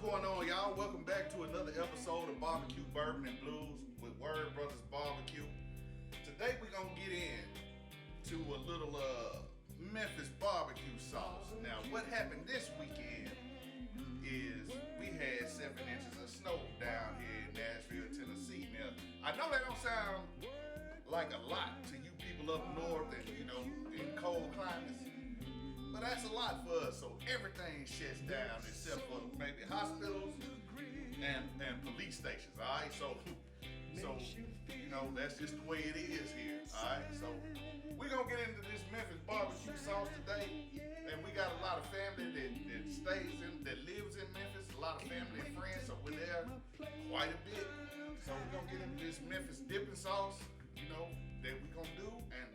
going on, y'all? Welcome back to another episode of BbQ Bourbon and Blues with Word Brothers Barbecue. Today we're gonna get into a little Memphis barbecue sauce. Now, what happened this weekend is we had 7 inches of snow down here in Nashville, Tennessee. Now, I know that don't sound like a lot to you people up north and in cold climates, but that's a lot for us. So everything shuts down except for maybe hospitals and police stations. All right, so that's just the way it is here. All right, so we're gonna get into this Memphis barbecue sauce today, and we got a lot of family that lives in Memphis. A lot of family and friends, so we're there quite a bit. So we're gonna get into this Memphis dipping sauce, that we're gonna do, and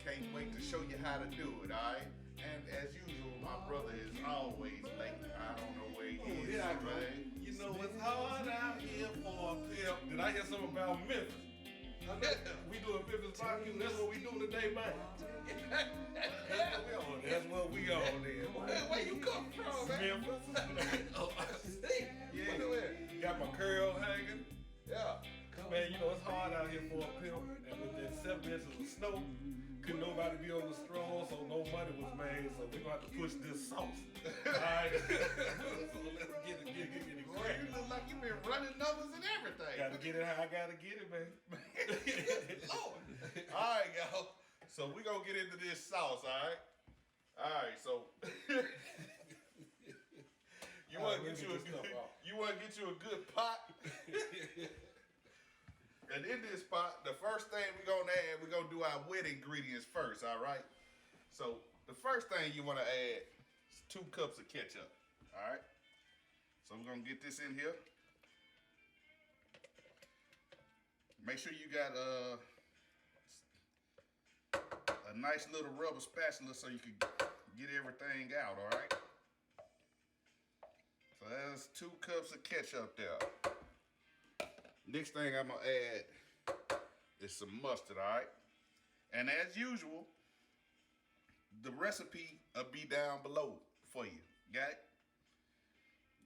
can't wait to show you how to do it. All right. And as usual, my brother is always late. I don't know where he is. Yeah, right? You know, it's hard out here for a pimp. Did I hear something about Memphis? We doing Memphis barbecue. That's what we doing today, man. That's what we on there. Where you come from, man? Memphis. Oh, I see. Yeah. Got my curl hanging. Yeah. Man, it's hard out here for a pimp. And with that 7 inches of snow, couldn't nobody be on the stroll, so no money was made. So we're gonna have to push this sauce. Alright. So let's get it You look like you've been running numbers and everything. Gotta get it how I gotta get it, man. Lord. Alright, y'all. So we're gonna get into this sauce, alright? Alright, so you wanna get you a good pot? And in this pot, the first thing we're gonna do our wet ingredients first, all right? So the first thing you wanna add is 2 cups of ketchup, all right? So we're gonna get this in here. Make sure you got a nice little rubber spatula so you can get everything out, all right? So that's 2 cups of ketchup there. Next thing I'm gonna add is some mustard, all right? And as usual, the recipe will be down below for you, got it?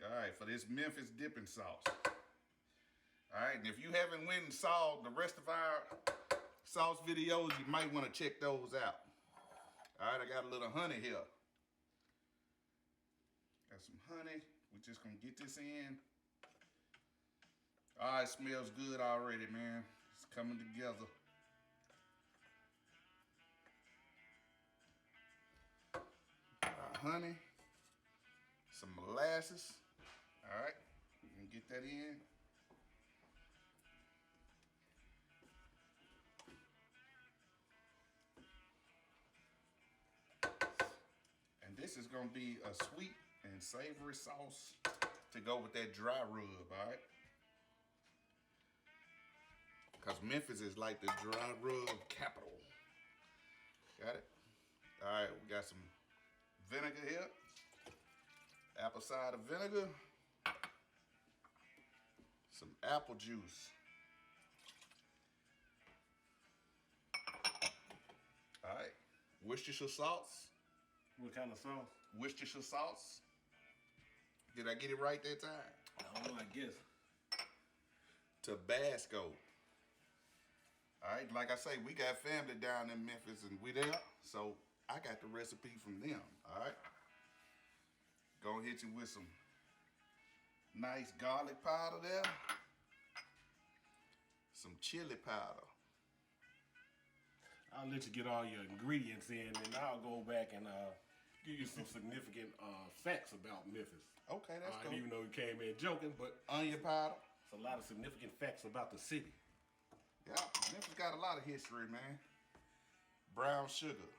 All right, for this Memphis dipping sauce. All right, and if you haven't went and saw the rest of our sauce videos, you might wanna check those out. All right, I got a little honey here. Got some honey, we're just gonna get this in. All right, it smells good already, man. It's coming together. Honey, some molasses. All right, we can get that in. And this is gonna be a sweet and savory sauce to go with that dry rub, all right? Because Memphis is like the dry rub capital. Got it? All right, we got some vinegar here. Apple cider vinegar. Some apple juice. All right, Worcestershire sauce. What kind of sauce? Worcestershire sauce. Did I get it right that time? I don't know, I guess. Tobasco. All right, like I say, we got family down in Memphis and we there, so I got the recipe from them, all right? Gonna hit you with some nice garlic powder there. Some chili powder. I'll let you get all your ingredients in, and I'll go back and give you some significant facts about Memphis. Okay, that's cool. Even though you came in joking, but onion powder. It's a lot of significant facts about the city. Yeah, Memphis got a lot of history, man. Brown sugar.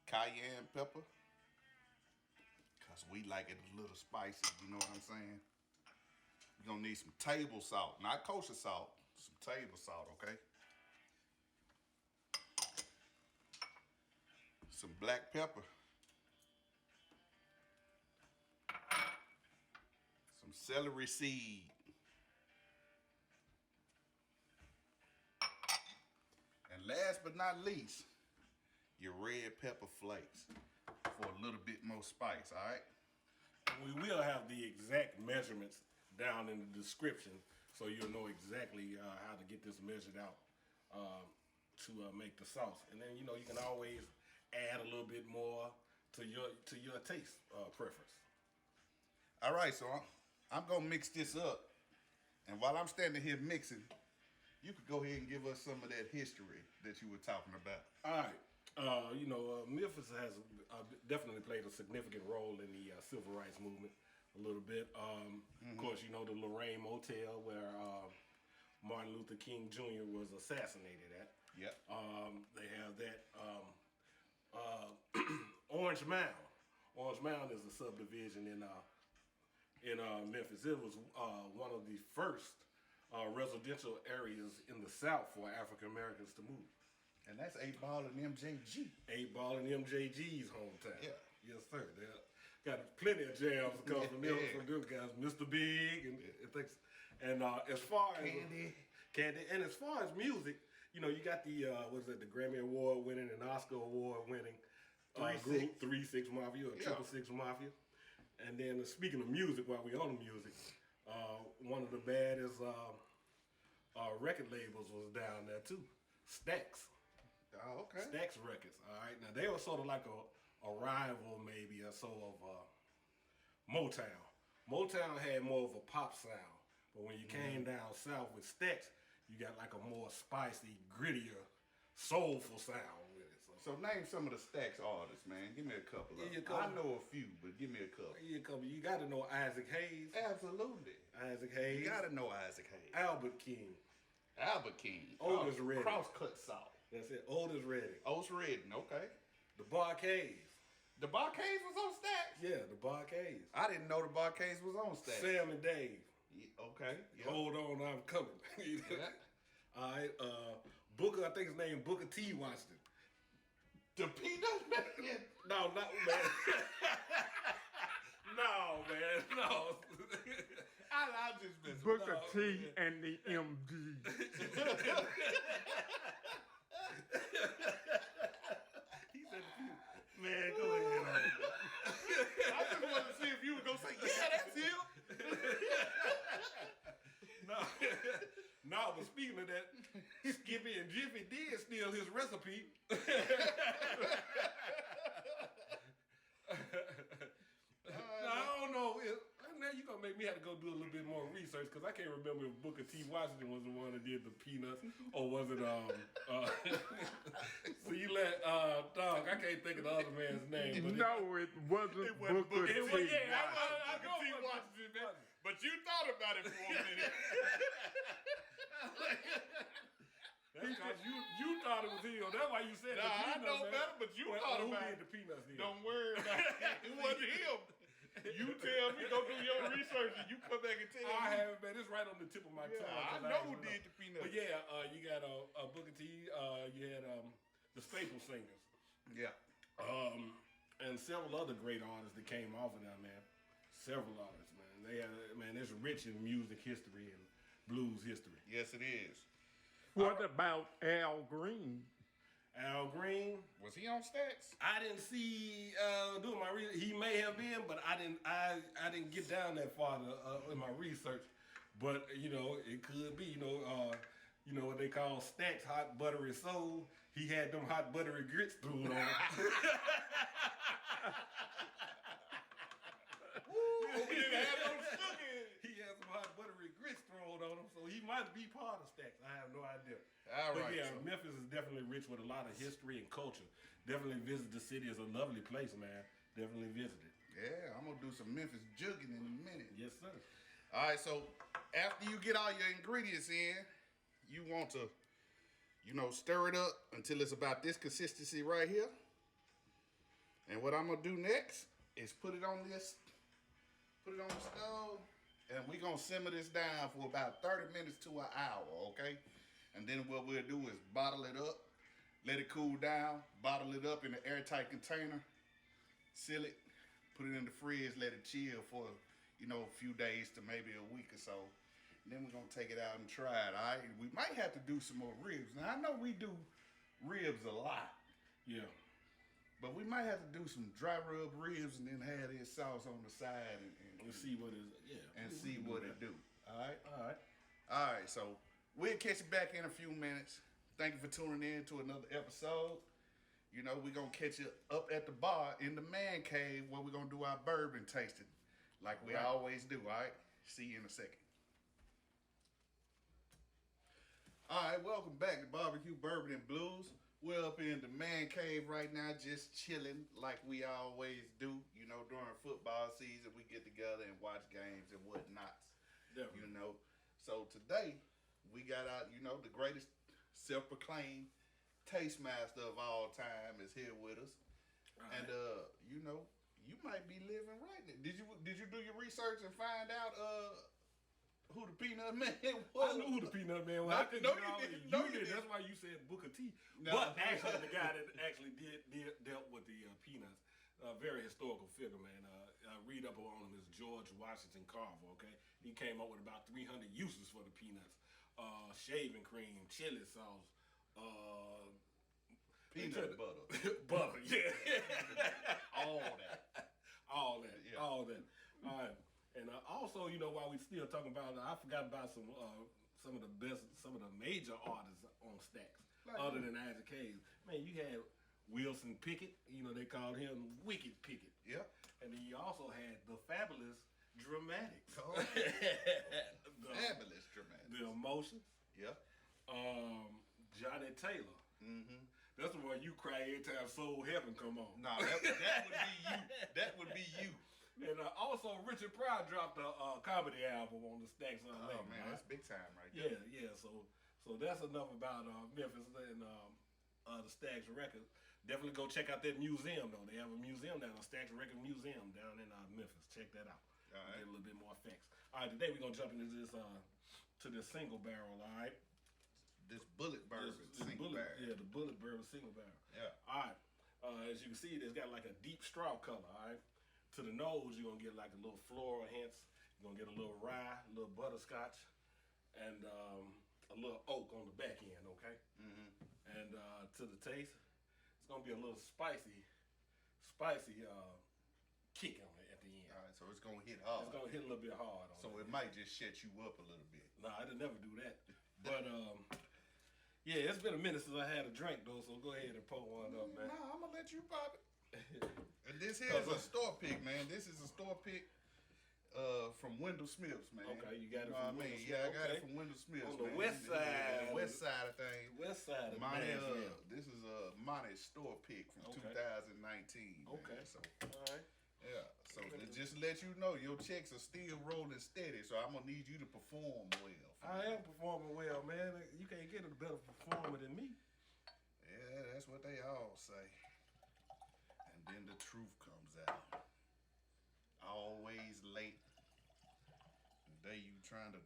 Cayenne pepper. Because we like it a little spicy, you know what I'm saying? You're going to need some table salt. Not kosher salt, some table salt, okay? Some black pepper. Some celery seed. And last but not least, your red pepper flakes for a little bit more spice, all right? We will have the exact measurements down in the description, so you'll know exactly how to get this measured out to make the sauce. And then you can always add a little bit more to your taste preference. All right, so I'm gonna mix this up, and while I'm standing here mixing, you could go ahead and give us some of that history that you were talking about. All right. Memphis has definitely played a significant role in the civil rights movement a little bit. Of course, the Lorraine Motel where Martin Luther King Jr. was assassinated at. Yep. They have that Orange Mound. Orange Mound is a subdivision in Memphis. It was one of the first residential areas in the South for African Americans to move. And that's 8 Ball and MJG. 8 Ball and MJG's hometown. Yeah. Yes, sir. They got plenty of jams coming from them, from them guys. Mr. Big and things. And as far as Candy, and as far as music, you got the the Grammy Award winning and Oscar Award winning group 3-6 Mafia or 666 Mafia. And then speaking of music, while we on the music, one of the baddest record labels was down there too. Stax. Oh, okay. Stax Records. All right. Now they were sort of like a rival, maybe, or so of Motown. Motown had more of a pop sound, but when you came down south with Stax, you got like a more spicy, grittier, soulful sound with it. So name some of the Stax artists, man. Give me a couple of them. I know a few, but give me a couple. You got to know Isaac Hayes. Absolutely. Isaac Hayes. You got to know Isaac Hayes. Albert King. Albert King. Otis Redding. Crosscut Salt. That's it. Otis Redding. Otis Redding, okay. The Barcades. The Barcades was on Stax? Yeah, the Barcades. I didn't know the Barcades was on Stax. Sam and Dave. Yeah, okay. Yep. Hold on, I'm coming. Yeah. All right. Booker, I think his name Booker T. Washington. The Peanuts man? No, not man. No, man. No. I just missed Booker T and the MD. He said, man, go ahead. I just wanted to see if you were going to say, yeah, that's him. No, but speaking of that, Skippy and Jiffy did steal his recipe. Now, I don't know. Now you're going to make me have to go do a little bit more research because I can't remember if Booker T. Washington was the one that did the peanuts or was it, so you let, Dog, I can't think of the other man's name. But No, it wasn't Booker T. It was, yeah, I know T. Washington, man. But you thought about it for a minute. That's because you thought it was him. That's why you said Nah, the peanuts. I know better, but you thought who about did the peanuts then? Don't worry about it. It wasn't him. You tell me, go do your research, and you come back and tell me. I haven't, man. It's right on the tip of my tongue. I know who did the peanuts. But yeah, you got Booker T. You had the Staple Singers. Yeah. And several other great artists that came off of that, man. Several artists, man. They had, man, it's rich in music history and blues history. Yes, it is. What about Al Green? Al Green. Was he on Stax? I didn't see doing my research. He may have been, but I didn't get down that far in my research. But it could be. What they call Stax hot buttery soul. He had them hot buttery grits through it on. He didn't have no sugar. He had some hot buttery grits thrown on him, so he might be part of Stax. I have no idea. All But right. yeah, So. Memphis is definitely rich with a lot of history and culture. Definitely visit the city. It's a lovely place, man. Definitely visit it. Yeah, I'm gonna do some Memphis jugging in a minute. Yes, sir. All right, so after you get all your ingredients in, you want to, stir it up until it's about this consistency right here. And what I'm gonna do next is put it on the stove, and we're gonna simmer this down for about 30 minutes to an hour, okay? And then what we'll do is bottle it up, let it cool down, bottle it up in an airtight container, seal it, put it in the fridge, let it chill for, a few days to maybe a week or so. And then we're gonna take it out and try it, all right? We might have to do some more ribs. Now, I know we do ribs a lot. Yeah. But we might have to do some dry rub ribs and then have this sauce on the side and see what it is. Yeah. And see what it do. All right. All right. All right. So we'll catch you back in a few minutes. Thank you for tuning in to another episode. You know, we're going to catch you up at the bar in the man cave where we're going to do our bourbon tasting like we always do, all right? See you in a second. All right, welcome back to BBQ Bourbon and Blues. We're up in the man cave right now just chilling like we always do. You know, during football season, we get together and watch games and whatnots. Definitely. You know, so today we got out, you know, the greatest self-proclaimed taste master of all time is here with us. Right. And you know, you might be living right now. Did you do your research and find out who the Peanut Man was? I knew who the Peanut Man was. I couldn't get all that. You did. That's why you said Booker T. No. But actually, the guy that actually dealt with the peanuts, very historical figure, man. Read up on him is George Washington Carver. Okay, he came up with about 300 uses for the peanuts: shaving cream, chili sauce. Peanut butter. Butter, yeah. All that. All that. Yeah. All that. All right. And also, you know, while we still talking about, I forgot about some of the major artists on Stacks, like other than Isaac Hayes. Man, you had Wilson Pickett. You know, they called him Wicked Pickett. Yeah. And then you also had the Fabulous Dramatics. Oh. Fabulous Dramatics. The Emotions. Yeah. Johnny Taylor. Mm-hmm. That's the one you cry every time Soul Heaven come on. No, that would be you. That would be you. And also Richard Pryor dropped a comedy album on the Stacks. Oh label, man, right? that's big time right there. Yeah. So that's enough about Memphis and the Stacks Records. Definitely go check out that museum though. They have a museum down, the Stacks Record Museum down in Memphis. Check that out. All right. Get a little bit more facts. All right, today we're gonna jump into this single barrel. All right. This Bulleit Bourbon Single Barrel. Yeah, the Bulleit Bourbon Single Barrel. Yeah. All right. As you can see, it's got like a deep straw color. All right. To the nose, you're gonna get like a little floral hints. You're gonna get a little rye, a little butterscotch, and a little oak on the back end. Okay. Mm-hmm. And to the taste, it's gonna be a little spicy kick on it at the end. All right, so it's gonna hit hard. It's gonna hit a little bit hard. So it might just shut you up a little bit. Nah, it'll never do that. But yeah, it's been a minute since I had a drink though, so go ahead and pour one up, man. Nah, I'm gonna let you pop it. And this here is a store pick, man. This is a store pick from Wendell Smith's, man. Okay, you got it from Wendell Smith's. Yeah, I got okay. it from Wendell Smith's. On the man. west side. The west side of things. West side of Nashville. This is a Monty store pick from Okay. 2019. Okay. Man. So, all right. yeah. So just to let you know, your checks are still rolling steady. So I'm gonna need you to perform well. I am performing well, man. You can't get a better performer than me. Yeah, that's what they all say. And then the truth comes out. Always late. The day you trying to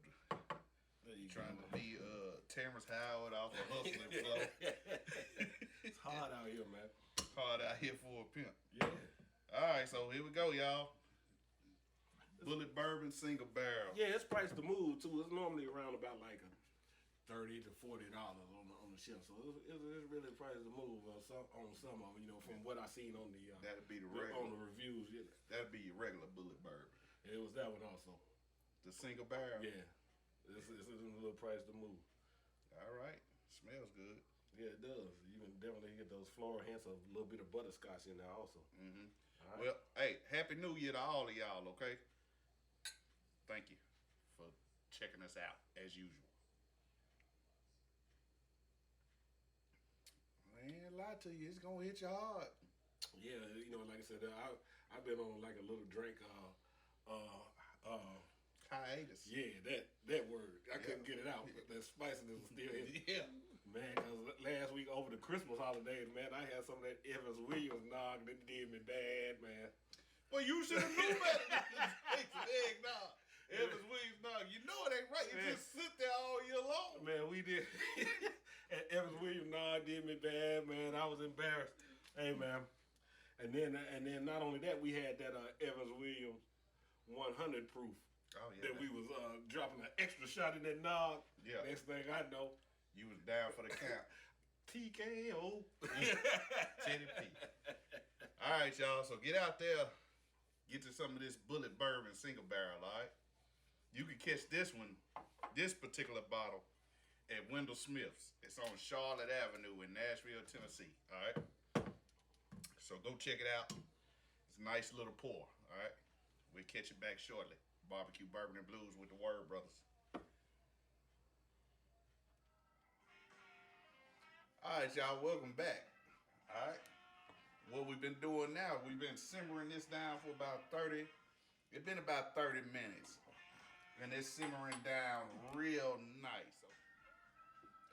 be Terrence Howard off of Hustling Flow. It's hard out here, man. Hard out here for a pimp. Yeah. All right, so here we go, y'all. Bulleit Bourbon Single Barrel. Yeah, it's priced to move too. It's normally around about like a $30 to $40 on the shelf, so it's really priced to move on some of them. You know, from what I seen on the that'd be the regular on the reviews. Yeah. That'd be your regular Bulleit Bourbon. It was that one also. The Single Barrel. Yeah, it's a little price to move. All right, smells good. Yeah, it does. You can definitely get those floral hints of a little bit of butterscotch in there also. Mm-hmm. Right. Well, hey, Happy New Year to all of y'all, okay? Thank you for checking us out, as usual. Man, lie to you, it's gonna hit you hard. Yeah, you know, like I said, I've been on like a little drink, hiatus. Yeah, that word. I couldn't get it out, but that spiciness was still in. Yeah. Man, because last week over the Christmas holidays, man, I had some of that Evans Williams nog that did me bad, man. Well, you should have knew better than to take some eggnog. Evans Williams nog. You know it ain't right. You just sit there all year long. Man, we did. And Evans Williams nog did me bad, man. I was embarrassed. Hey, man. And then not only that, we had that Evans Williams 100 proof. Oh, yeah. That we was dropping an extra shot in that nog. Yeah. Next thing I know, you was down for the count. TKO. Teddy P. All right, y'all. So get out there, get to some of this Bulleit Bourbon Single Barrel. All right. You can catch this one, this particular bottle, at Wendell Smith's. It's on Charlotte Avenue in Nashville, Tennessee. All right. So go check it out. It's a nice little pour. All right. We'll catch you back shortly. BBQ Bourbon and Blues with the Word Brothers. All right, y'all. Welcome back. All right. What we've been doing now, we've been simmering this down for about 30. It's been about 30 minutes. And it's simmering down real nice.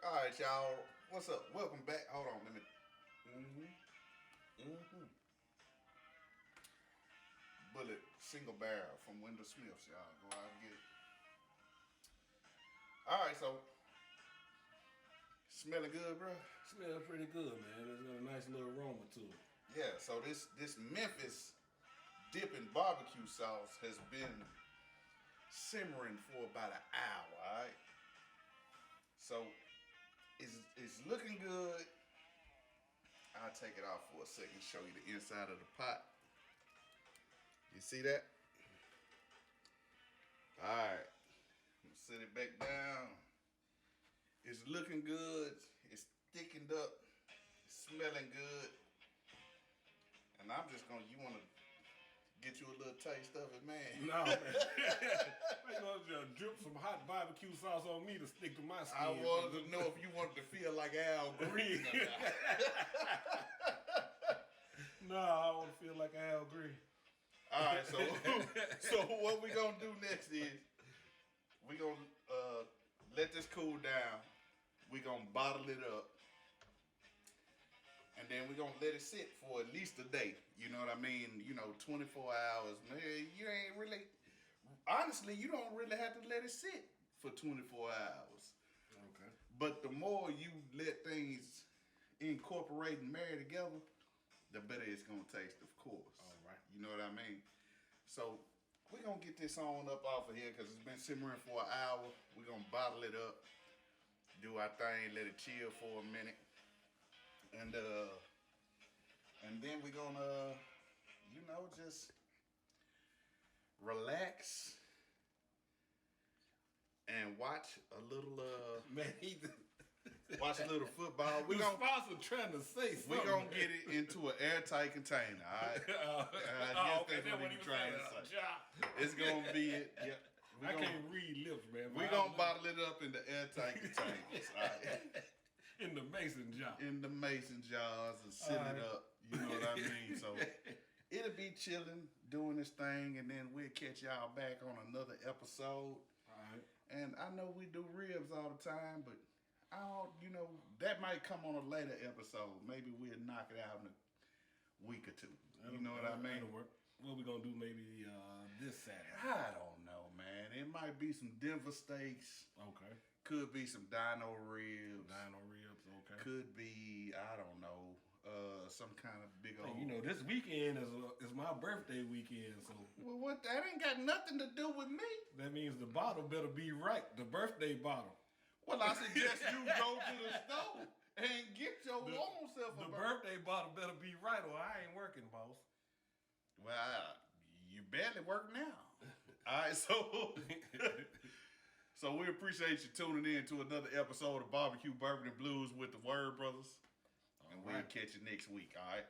All right, y'all. What's up? Welcome back. Hold on, let me. Bulleit Single Barrel from Wendell Smith's, y'all. Go out and get it. All right, so smelling good, bro. Smells pretty good, man. It's got a nice little aroma to it. Yeah. So this Memphis dipping barbecue sauce has been simmering for about an hour. All right. So it's looking good. I'll take it off for a second, show you the inside of the pot. You see that? All right. I'm gonna set it back down. It's looking good. It's thickened up. It's smelling good. And I'm just gonna, you wanna get you a little taste of it, man? No, man. You know, just drip some hot barbecue sauce on me to stick to my skin. I wanted to know if you wanted to feel like Al Green. No, I want to feel like Al Green. All right, so what we gonna do next is we gonna let this cool down. We gonna bottle it up, and then we gonna let it sit for at least a day. You know what I mean? 24 hours. Man, you ain't really. Honestly, you don't really have to let it sit for 24 hours. Okay. But the more you let things incorporate and marry together, the better it's gonna taste, of course. All right. You know what I mean? So we're gonna get this on up off of here because it's been simmering for an hour. We're gonna bottle it up, do our thing, let it chill for a minute. And then we're gonna, just relax and watch a little Man, watch a little football. we gonna sponsor trying to say something. We're gonna get it into an airtight container, all right? Okay, that's what he we're trying to say. It's gonna be it. Yeah. I can't read lips, man. We're gonna bottle it up in the airtight containers, all right? In the mason jar. In the mason jars and sit it up. You know what I mean? So it'll be chilling, doing this thing, and then we'll catch y'all back on another episode. All right. And I know we do ribs all the time, but I don't, that might come on a later episode. Maybe we'll knock it out in a week or two. You know what I mean? That'll work. What we gonna do maybe this Saturday? I don't know, man. It might be some Denver steaks. Okay. Could be some dino ribs. Dino ribs, okay. Could be, I don't know, some kind of big old. Hey, this weekend is my birthday weekend, so. Well, what? That ain't got nothing to do with me. That means the bottle better be right. The birthday bottle. Well, I suggest you go to the store and get your own self a The birthday bottle better be right, or I ain't working, boss. Well, you barely work now. All right, so we appreciate you tuning in to another episode of BBQ Bourbon and Blues with the Word Brothers. And we'll catch you next week, all right?